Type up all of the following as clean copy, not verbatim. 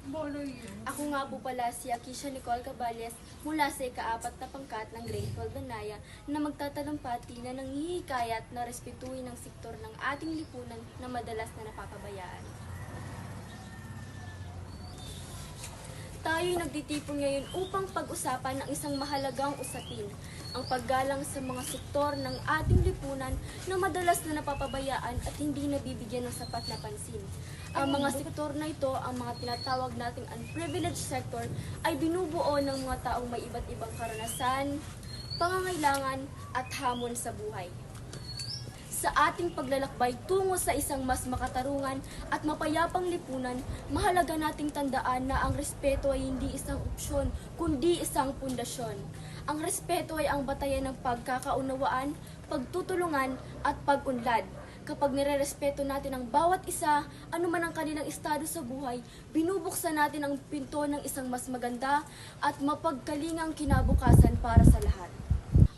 Ako nga po pala si Akisha Nicole Caballes mula sa ika-4 na pangkat ng Grade 12 Danaya na magtatalumpati na nanghihikayat na respetuhin ang sektor ng ating lipunan na madalas na napapabayaan. Tayo'y nagtitipon ngayon upang pag-usapan ang isang mahalagang usapin, ang paggalang sa mga sektor ng ating lipunan na madalas na napapabayaan at hindi nabibigyan ng sapat na pansin. Ang mga sektor na ito, ang mga tinatawag nating unprivileged sector, ay binubuo ng mga taong may iba't ibang karanasan, pangangailangan at hamon sa buhay. Sa ating paglalakbay tungo sa isang mas makatarungan at mapayapang lipunan, mahalaga nating tandaan na ang respeto ay hindi isang opsyon, kundi isang pundasyon. Ang respeto ay ang batayan ng pagkakaunawaan, pagtutulungan at pag-unlad. Kapag nirerespeto natin ang bawat isa, anuman ang kanilang estado sa buhay, binubuksan natin ang pinto ng isang mas maganda at mapagkalingang kinabukasan para sa lahat.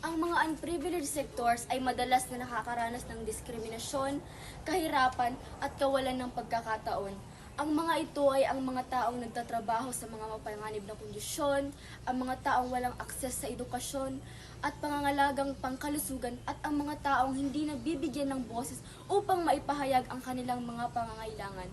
Ang mga unprivileged sectors ay madalas na nakakaranas ng diskriminasyon, kahirapan at kawalan ng pagkakataon. Ang mga ito ay ang mga taong nagtatrabaho sa mga mapanganib na kondisyon, ang mga taong walang akses sa edukasyon at pangangalagang pangkalusugan at ang mga taong hindi nabibigyan ng boses upang maipahayag ang kanilang mga pangangailangan.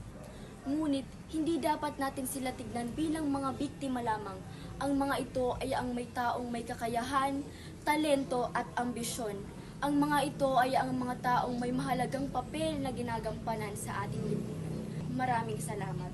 Ngunit, hindi dapat natin sila tignan bilang mga biktima lamang. Ang mga ito ay ang may taong may kakayahan, talento at ambisyon. Ang mga ito ay ang mga taong may mahalagang papel na ginagampanan sa ating lipunan. Maraming salamat.